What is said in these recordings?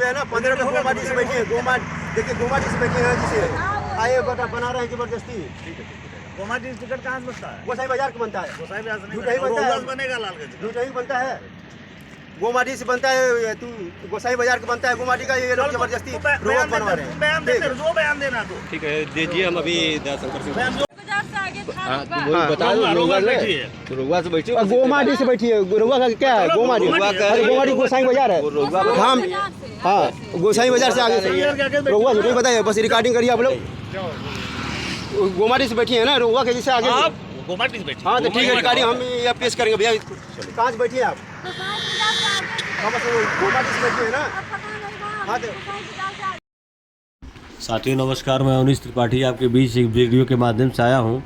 रहे हैं ना, 15 लोग गोमाटी से बैठे हैं। देखिए गोमाटी से बैठे हैं, जिसे आए बना रहे हैं जबरदस्ती। गोमाटी टिकट कहाँ से बनता है? गोसाई बाजार का बनता है, गोसाई बाजार से नहीं झूठा ही बनता है, बनेगा लालगंज का। झूठा ही बनता है। गोमाटी से बनता है, तू गोसाई बाजार का बनता है गोमाटी का। ये लोग जबरदस्ती रोड बनवा रहे हैं। बयान देते जो बयान देना तो ठीक है, दीजिए। हम अभी दयाशंकर सिंह बयान हाँ बता दो। रोगा से बैठी है, गोमाटी से बैठी है। रोगा का क्या है? गोमाटी गोसाई बाजार है धाम। हाँ, गोसाई बाजार से आगे से रोगा नहीं पता है, बस रिकॉर्डिंग करिए आप लोग। गोमाटी से बैठी है ना, रोगा के जैसे आगे। गोमाटी से बैठी। हाँ तो ठीक है, रिकॉर्डिंग हम ये पेश करेंगे। भैया कहाँ से बैठी है आप? हाँ बस गोमाटी से बैठी है ना। हाँ तो साथियों नमस्कार, मैं अवनीश त्रिपाठी आपके बीच एक वीडियो के माध्यम से आया हूँ।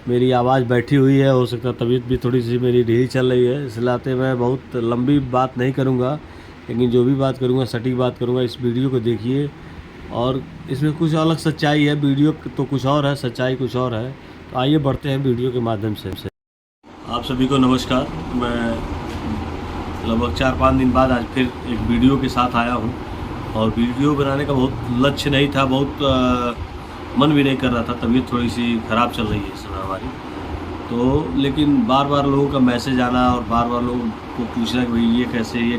मेरी आवाज़ बैठी हुई है, हो सकता है तबीयत भी थोड़ी सी मेरी ढीली चल रही है, इसलिए मैं बहुत लंबी बात नहीं करूँगा, लेकिन जो भी बात करूँगा सटीक बात करूँगा। इस वीडियो को देखिए और इसमें कुछ अलग सच्चाई है। वीडियो तो कुछ और है, सच्चाई कुछ और है। तो आइए बढ़ते हैं वीडियो के माध्यम से। आप सभी को नमस्कार। मैं लगभग 4-5 दिन बाद आज फिर एक वीडियो के साथ आया हूँ और वीडियो बनाने का बहुत लक्ष्य नहीं था, बहुत मन भी नहीं कर रहा था। तबीयत थोड़ी सी ख़राब चल रही है इस समय हमारी, तो लेकिन बार बार लोगों का मैसेज आना और बार बार लोगों को पूछना कि भाई ये कैसे ये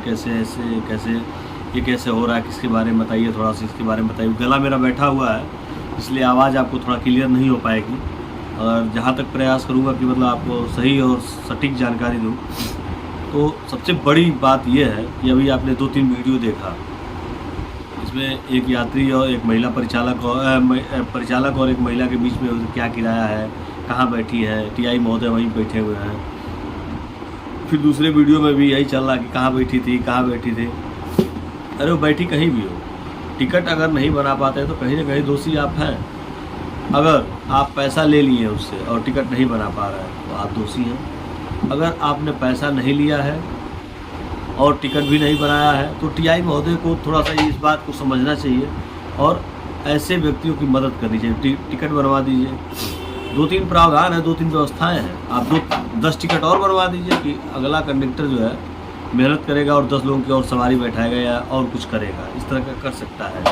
कैसे हो रहा है, किसके बारे में बताइए, थोड़ा सा इसके बारे में बताइए। गला मेरा बैठा हुआ है, इसलिए आवाज़ आपको थोड़ा क्लियर नहीं हो पाएगी। और जहाँ तक प्रयास करूँगा कि मतलब आपको सही और सटीक जानकारी दूँ। तो सबसे बड़ी बात यह है कि अभी आपने 2-3 वीडियो देखा, इसमें एक यात्री और एक महिला परिचालक और एक महिला के बीच में क्या किराया है, कहाँ बैठी है, टीआई महोदय वहीं बैठे हुए हैं। फिर दूसरे वीडियो में भी यही चल रहा कि कहाँ बैठी थी। अरे वो बैठी कहीं भी हो, टिकट अगर नहीं बना पाते तो कहीं ना कहीं दोषी आप हैं। अगर आप पैसा ले लिए उससे और टिकट नहीं बना पा रहे हैं तो आप दोषी हैं। अगर आपने पैसा नहीं लिया है और टिकट भी नहीं बनाया है तो टीआई महोदय को थोड़ा सा इस बात को समझना चाहिए और ऐसे व्यक्तियों की मदद करनी चाहिए। टिकट बनवा दीजिए। 2-3 प्रावधान है, 2-3 व्यवस्थाएं हैं। आप 10 टिकट और बनवा दीजिए कि अगला कंडक्टर जो है मेहनत करेगा और 10 लोगों की और सवारी बैठाएगा या और कुछ करेगा, इस तरह का कर सकता है।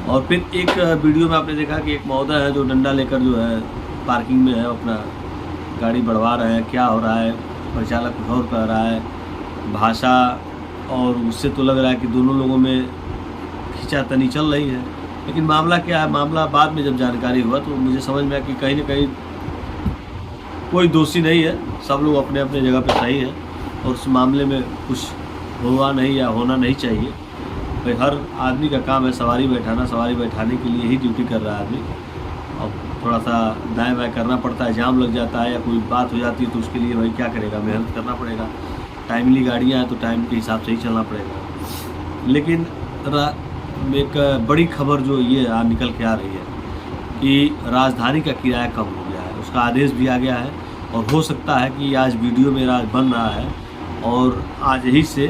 और फिर एक वीडियो में आपने देखा कि एक महोदय है जो डंडा लेकर जो है पार्किंग में है, अपना गाड़ी बढ़वा रहे हैं। क्या हो रहा है, परिचालक कुछ और कह रहा है, भाषा, और उससे तो लग रहा है कि दोनों लोगों में खींचातानी चल रही है। लेकिन मामला क्या है, मामला बाद में जब जानकारी हुआ तो मुझे समझ में आया कि कहीं ना कहीं कोई दोषी नहीं है, सब लोग अपने अपने जगह पे सही है और उस मामले में कुछ हुआ नहीं या होना नहीं चाहिए। भाई हर आदमी का काम है सवारी बैठाना, सवारी बैठाने के लिए ही ड्यूटी कर रहा है आदमी। और थोड़ा सा दाएँ बाएँ करना पड़ता है, जाम लग जाता है या कोई बात हो जाती है तो उसके लिए भाई क्या करेगा, मेहनत करना पड़ेगा। टाइमली गाड़ियाँ हैं तो टाइम के हिसाब से ही चलना पड़ेगा। लेकिन एक बड़ी खबर जो ये निकल के आ रही है कि राजधानी का किराया कम हो गया है, उसका आदेश भी आ गया है। और हो सकता है कि आज वीडियो मेरा बन रहा है और आज ही से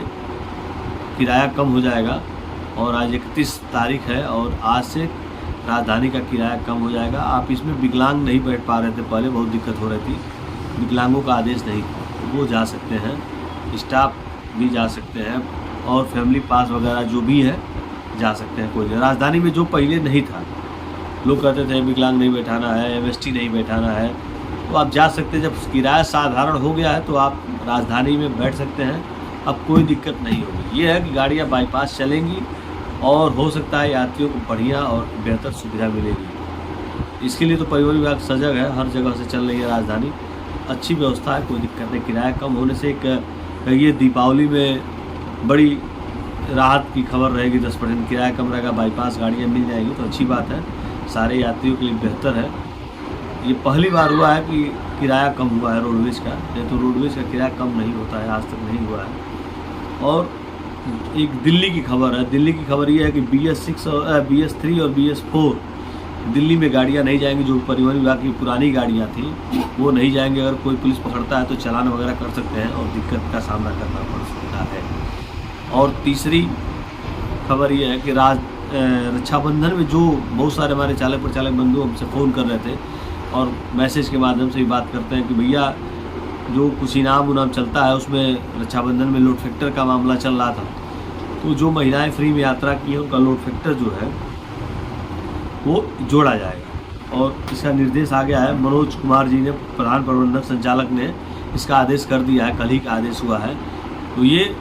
किराया कम हो जाएगा। और आज 31 तारीख है और आज से राजधानी का किराया कम हो जाएगा। आप इसमें विकलांग नहीं बैठ पा रहे थे, पहले बहुत दिक्कत हो रही थी, विकलांगों का आदेश नहीं था, वो जा सकते हैं, स्टाफ भी जा सकते हैं और फैमिली पास वगैरह जो भी है जा सकते हैं। कोई राजधानी में जो पहले नहीं था, लोग कहते थे विकलांग नहीं बैठाना है, एमएसटी नहीं बैठाना है, तो आप जा सकते हैं। जब किराया साधारण हो गया है तो आप राजधानी में बैठ सकते हैं, अब कोई दिक्कत नहीं होगी। ये है कि गाड़ियाँ बाईपास चलेंगी और हो सकता है यात्रियों को बढ़िया और बेहतर सुविधा मिलेगी। इसके लिए तो परिवहन विभाग सजग है, हर जगह से चल रही है राजधानी, अच्छी व्यवस्था है, कोई दिक्कत नहीं। किराया कम होने से एक ये दीपावली में बड़ी राहत की खबर रहेगी। 10% किराया कम रहेगा, बाईपास गाड़ियाँ मिल जाएंगी तो अच्छी बात है, सारे यात्रियों के लिए बेहतर है। ये पहली बार हुआ है कि किराया कम हुआ है रोडवेज़ का, नहीं तो रोडवेज़ का किराया कम नहीं होता है, आज तक नहीं हुआ है। और एक दिल्ली की खबर है, दिल्ली की खबर ये है कि BS6 और BS3 और BS4 दिल्ली में गाड़ियाँ नहीं जाएंगी। जो परिवहन विभाग की पुरानी गाड़ियाँ थी वो नहीं जाएंगे। अगर कोई पुलिस पकड़ता है तो चालान वगैरह कर सकते हैं और दिक्कत का सामना करना पड़ सकता है। और तीसरी खबर ये है कि रक्षाबंधन में जो बहुत सारे हमारे चालक प्रचालक बंधु हमसे फ़ोन कर रहे थे और मैसेज के माध्यम से भी बात करते हैं कि भैया जो कुछ इनाम चलता है उसमें रक्षाबंधन में लोड फैक्टर का मामला चल रहा था, तो जो महिलाएं फ्री में यात्रा की है उनका लोड फैक्टर जो है वो जोड़ा जाएगा। और इसका निर्देश आ गया है, मनोज कुमार जी ने, प्रधान प्रबंधक संचालक ने इसका आदेश कर दिया है, कल ही का आदेश हुआ है। तो ये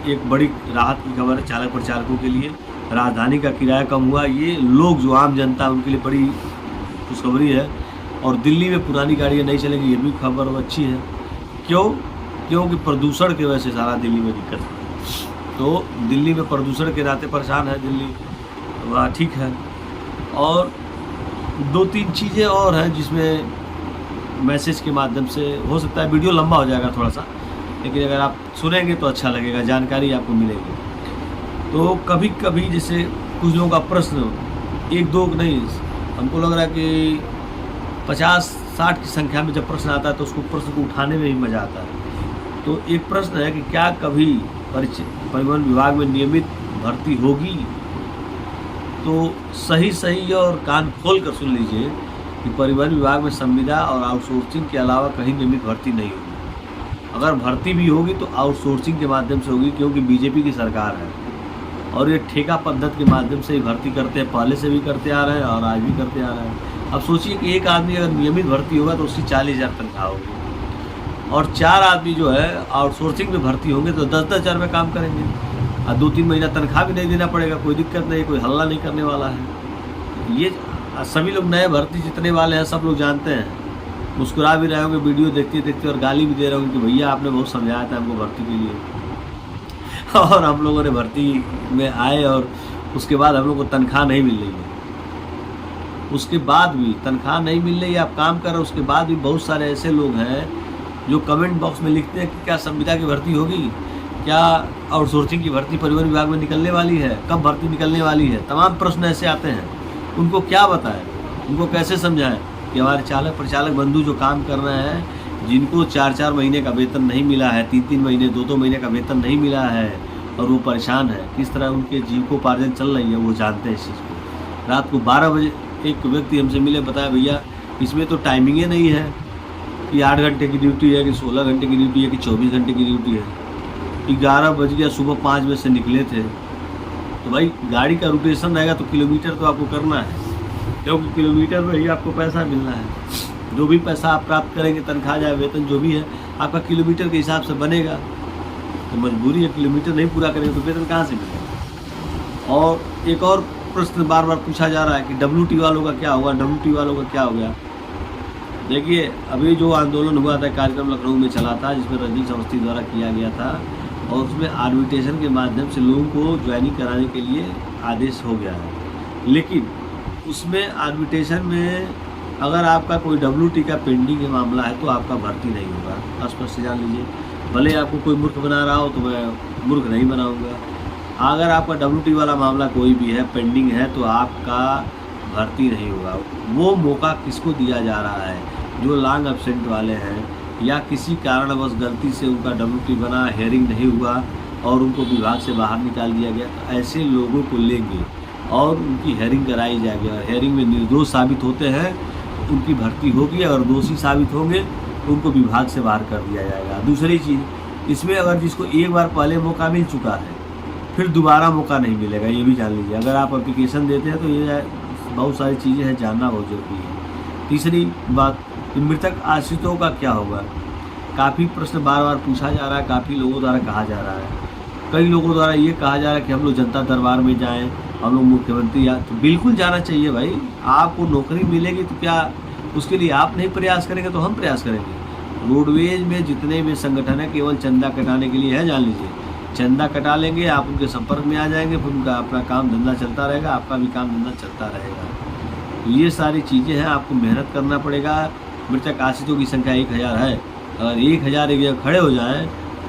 एक बड़ी राहत की खबर है चालक प्रचालकों के लिए। राजधानी का किराया कम हुआ, ये लोग जो आम जनता उनके लिए बड़ी खुशखबरी है। और दिल्ली में पुरानी गाड़ियाँ नहीं चलेंगी, ये भी खबर अच्छी है। क्योंकि प्रदूषण की वजह से सारा दिल्ली में दिक्कत है। तो दिल्ली में प्रदूषण के नाते परेशान है दिल्ली, वहाँ ठीक है। और 2-3 चीज़ें और हैं जिसमें मैसेज के माध्यम से, हो सकता है वीडियो लंबा हो जाएगा थोड़ा सा, लेकिन अगर आप सुनेंगे तो अच्छा लगेगा, जानकारी आपको मिलेगी। तो कभी कभी जैसे कुछ लोगों का प्रश्न, 1-2 नहीं, हमको लग रहा है कि 50-60 की संख्या में जब प्रश्न आता है तो उसको प्रश्न को उठाने में ही मज़ा आता है। तो एक प्रश्न है कि क्या कभी परिवहन विभाग में नियमित भर्ती होगी? तो सही और कान खोल कर सुन लीजिए कि परिवहन विभाग में संविदा और आउटसोर्सिंग के अलावा कहीं नियमित भर्ती नहीं होगी। अगर भर्ती भी होगी तो आउटसोर्सिंग के माध्यम से होगी, क्योंकि बीजेपी की सरकार है और ये ठेका पद्धति के माध्यम से ही भर्ती करते हैं, पहले से भी करते आ रहे हैं और आज भी करते आ रहे हैं। अब सोचिए कि एक आदमी अगर नियमित भर्ती होगा तो उसकी 40,000 तनख्वाह होगी, और 4 आदमी जो है आउटसोर्सिंग में भर्ती होंगे तो 10-10 हज़ार में काम करेंगे और 2-3 महीना तनख्वाह भी नहीं देना पड़ेगा, कोई दिक्कत नहीं, कोई हल्ला नहीं करने वाला है। ये सभी लोग नए भर्ती जितने वाले हैं सब लोग जानते हैं, मुस्कुरा भी रहे होंगे वीडियो देखते देखते और गाली भी दे रहे होंगे कि भैया आपने बहुत समझाया था हमको भर्ती के लिए और हम लोगों ने भर्ती में आए और उसके बाद हम लोग को तनख्वाह नहीं मिल रही है। उसके बाद भी तनख्वाह नहीं मिल रही है, आप काम कर रहे हो, उसके बाद भी बहुत सारे ऐसे लोग हैं जो कमेंट बॉक्स में लिखते हैं कि क्या संविदा की भर्ती होगी, क्या आउटसोर्सिंग की भर्ती परिवहन विभाग में निकलने वाली है, कब भर्ती निकलने वाली है। तमाम प्रश्न ऐसे आते हैं, उनको क्या बताएं, उनको कैसे समझाएं कि हमारे चालक प्रचालक बंधु जो काम कर रहे हैं, जिनको 4-4 महीने का वेतन नहीं मिला है, 3-3 महीने 2-2 महीने का वेतन नहीं मिला है और वो परेशान है, किस तरह उनके जीविकोपार्जन चल रही है, वो जानते हैं इस चीज़ को। रात को 12 बजे एक व्यक्ति हमसे मिले, बताया भैया इसमें तो टाइमिंगे नहीं है कि 8 घंटे की ड्यूटी है कि 16 घंटे की ड्यूटी है कि 24 घंटे की ड्यूटी है। 11 बज गया, सुबह 5 बजे से निकले थे। तो भाई गाड़ी का रोटेशन रहेगा तो किलोमीटर तो आपको करना है, क्योंकि किलोमीटर में ही आपको पैसा मिलना है। जो भी पैसा आप प्राप्त करेंगे, तनख्वाह या वेतन जो भी है, आपका किलोमीटर के हिसाब से बनेगा। तो मजबूरी है, किलोमीटर नहीं पूरा करेंगे तो वेतन कहाँ से मिलेगा। और एक और प्रश्न बार बार पूछा जा रहा है कि WT वालों का क्या होगा, WT वालों का क्या हो गया। देखिए, अभी जो आंदोलन हुआ था, कार्यक्रम लखनऊ में चला था जिसमें रजनीश अवस्थी द्वारा किया गया था, और उसमें आर्बिट्रेशन के माध्यम से लोगों को ज्वाइनिंग कराने के लिए आदेश हो गया है। लेकिन उसमें आर्बिट्रेशन में अगर आपका कोई WT का पेंडिंग का मामला है तो आपका भर्ती नहीं होगा, स्पष्ट जान लीजिए। भले आपको कोई मूर्ख बना रहा हो तो मैं मूर्ख नहीं बनाऊंगा। अगर आपका WT वाला मामला कोई भी है, पेंडिंग है, तो आपका भर्ती नहीं होगा। वो मौका किसको दिया जा रहा है? जो लॉन्ग एब्सेंट वाले हैं या किसी कारणवश गलती से उनका WT बना, हेयरिंग नहीं हुआ और उनको विभाग से बाहर निकाल दिया गया, तो ऐसे लोगों को लेंगे और उनकी हेयरिंग कराई जाएगी। और हेयरिंग में निर्दोष साबित होते हैं उनकी भर्ती होगी, अगर दोषी साबित होंगे तो उनको विभाग से बाहर कर दिया जाएगा। दूसरी चीज़, इसमें अगर जिसको एक बार पहले मौका मिल चुका है फिर दोबारा मौका नहीं मिलेगा, ये भी जान लीजिए। अगर आप एप्लीकेशन देते हैं तो ये बहुत सारी चीज़ें हैं, जानना बहुत जरूरी है। तीसरी बात, मृतक आश्रितों का क्या होगा? काफ़ी प्रश्न बार बार पूछा जा रहा है, काफ़ी लोगों द्वारा कहा जा रहा है। कई लोगों द्वारा ये कहा जा रहा है कि हम लोग जनता दरबार में जाएं, हम लोग मुख्यमंत्री तो बिल्कुल जाना चाहिए भाई। आपको नौकरी मिलेगी तो क्या उसके लिए आप नहीं प्रयास करेंगे तो हम प्रयास करेंगे। रोडवेज में जितने भी संगठन है केवल चंदा कटाने के लिए है, जान लीजिए। चंदा कटा लेंगे, आप उनके संपर्क में आ जाएंगे, फिर उनका अपना काम धंधा चलता रहेगा, आपका भी काम धंधा चलता रहेगा। तो ये सारी चीज़ें हैं, आपको मेहनत करना पड़ेगा। मृतक आश्रितों की संख्या 1000 है, अगर 1000 एक जगह खड़े हो जाएँ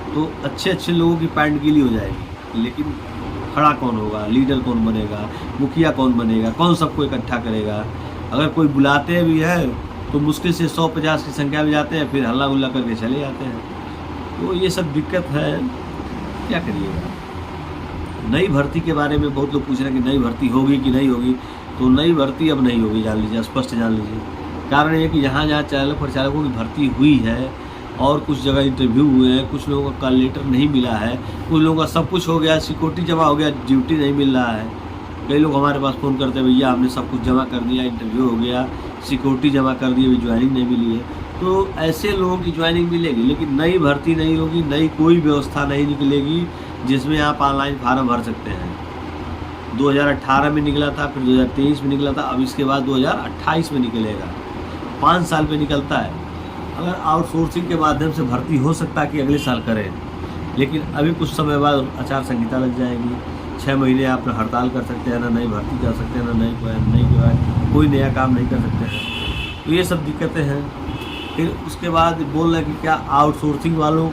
तो अच्छे अच्छे लोगों की पैंट गीली हो जाएगी। लेकिन खड़ा कौन होगा, लीडर कौन बनेगा, मुखिया कौन बनेगा, कौन सबको इकट्ठा करेगा? अगर कोई बुलाते भी है तो मुश्किल से 100-50 की संख्या में जाते हैं, फिर हल्ला गुल्ला करके चले जाते हैं। तो ये सब दिक्कत है, क्या करिएगा। नई भर्ती के बारे में बहुत लोग पूछ रहे हैं कि नई भर्ती होगी कि नहीं होगी। तो नई भर्ती अब नहीं होगी, जान लीजिए, स्पष्ट जान लीजिए। कारण ये कि जहाँ जहाँ चालक प्रचालकों की भर्ती हुई है और कुछ जगह इंटरव्यू हुए हैं, कुछ लोगों का कॉल लेटर नहीं मिला है, कुछ लोगों का सब कुछ हो गया, सिक्योरिटी जमा हो गया, ड्यूटी नहीं मिल रहा है। कई लोग हमारे पास फ़ोन करते हैं, भैया हमने सब कुछ जमा कर दिया, इंटरव्यू हो गया, सिक्योरिटी जमा कर दी, अभी ज्वाइनिंग नहीं मिली है। तो ऐसे लोगों की ज्वाइनिंग मिलेगी, लेकिन नई भर्ती नहीं होगी, नई कोई व्यवस्था नहीं निकलेगी जिसमें आप ऑनलाइन फार्म भर सकते हैं। 2018 में निकला था, फिर 2023 में निकला था, अब इसके बाद 2028 में निकलेगा। 5 साल पे निकलता है। अगर आउटसोर्सिंग के माध्यम से भर्ती हो सकता है कि अगले साल करें, लेकिन अभी कुछ समय बाद आचार संहिता लग जाएगी। 6 महीने आप हड़ताल कर सकते हैं, ना नई भर्ती कर सकते हैं, ना नई कोई नया काम नहीं कर सकते हैं। तो ये सब दिक्कतें हैं। फिर उसके बाद बोल रहे हैं कि क्या आउटसोर्सिंग वालों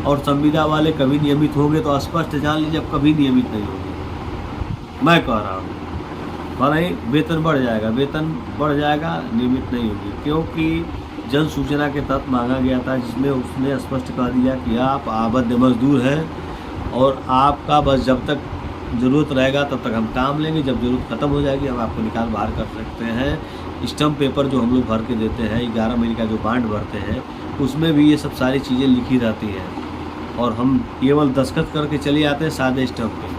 और संविदा वाले कभी नियमित होंगे, तो स्पष्ट जान लीजिए अब कभी नियमित नहीं होंगे। मैं कह रहा हूँ भले वेतन बढ़ जाएगा, वेतन बढ़ जाएगा, नियमित नहीं होगी, क्योंकि जन सूचना के तहत मांगा गया था, जिसमें उसने स्पष्ट कह दिया कि आप आबद्ध मजदूर हैं और आपका बस जब तक ज़रूरत रहेगा तब तक हम काम लेंगे, जब ज़रूरत ख़त्म हो जाएगी हम आपको निकाल बाहर कर सकते हैं। स्टम्प पेपर जो हम लोग भर के देते हैं, 11 महीने का जो बांड भरते हैं, उसमें भी ये सब सारी चीज़ें लिखी रहती हैं और हम केवल दस्तखत करके चले आते हैं सादे स्टम्प पे,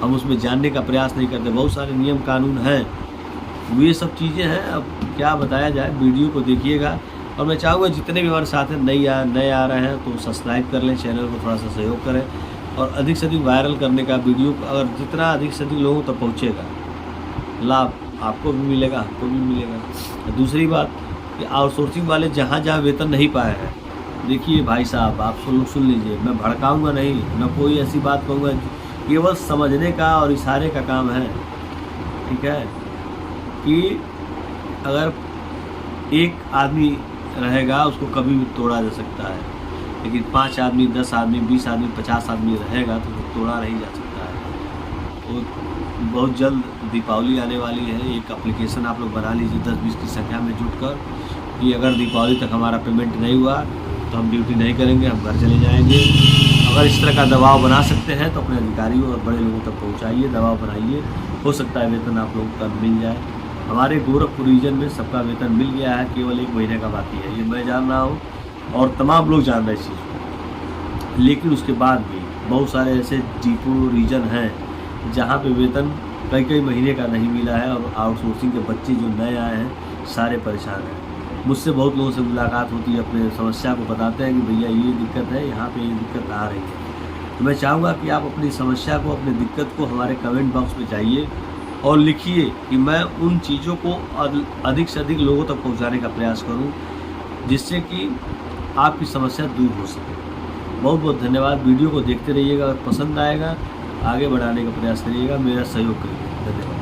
हम उसमें जानने का प्रयास नहीं करते। बहुत सारे नियम कानून हैं, ये सब चीज़ें हैं। अब क्या बताया जाए, वीडियो को देखिएगा। और मैं चाहूँगा जितने भी हमारे साथ हैं नए आ रहे हैं तो सब्सक्राइब कर लें, चैनल को थोड़ा सा सहयोग करें और अधिक से अधिक वायरल करने का वीडियो, अगर जितना अधिक से अधिक लोगों तक पहुँचेगा, लाभ आपको भी मिलेगा, हमको भी मिलेगा। दूसरी बात कि आउटसोर्सिंग वाले जहाँ जहाँ वेतन नहीं पाए हैं, देखिए भाई साहब, आप सुन लीजिए, मैं भड़काऊँगा नहीं, न कोई ऐसी बात कहूँगा, केवल समझने का और इशारे का काम है। ठीक है कि अगर एक आदमी रहेगा उसको कभी भी तोड़ा जा सकता है, लेकिन 5 आदमी, 10 आदमी, 20 आदमी, 50 आदमी रहेगा तो तोड़ा नहीं जा सकता है। तो बहुत जल्द दीपावली आने वाली है, एक एप्लीकेशन आप लोग बना लीजिए 10-20 की संख्या में जुटकर कि अगर दीपावली तक हमारा पेमेंट नहीं हुआ तो हम ड्यूटी नहीं करेंगे, हम घर चले जाएंगे। अगर इस तरह का दबाव बना सकते हैं तो अपने अधिकारियों और बड़े लोगों तक पहुंचाइए, दबाव बनाइए, हो सकता है वेतन आप लोगों का मिल जाए। हमारे गोरखपुर रीजन में सबका वेतन मिल गया है, केवल 1 महीने का बाकी है, ये मैं जान रहा हूँ और तमाम लोग जान रहे हैं इस चीज़ को। लेकिन उसके बाद भी बहुत सारे ऐसे डिपो रीजन हैं जहाँ पे वेतन कई महीने का नहीं मिला है और आउटसोर्सिंग के बच्चे जो नए आए हैं सारे परेशान हैं। मुझसे बहुत लोगों से मुलाकात होती है, अपने समस्या को बताते हैं कि भैया ये दिक्कत है, यहाँ पे ये दिक्कत आ रही है। तो मैं चाहूँगा कि आप अपनी समस्या को, अपनी दिक्कत को हमारे कमेंट बॉक्स में जाइए और लिखिए कि मैं उन चीज़ों को अधिक से अधिक लोगों तक पहुँचाने का प्रयास करूँ, जिससे कि आपकी समस्या दूर हो सके। बहुत बहुत धन्यवाद। वीडियो को देखते रहिएगा, अगर पसंद आएगा आगे बढ़ाने का प्रयास करिएगा, मेरा सहयोग करिएगा। धन्यवाद।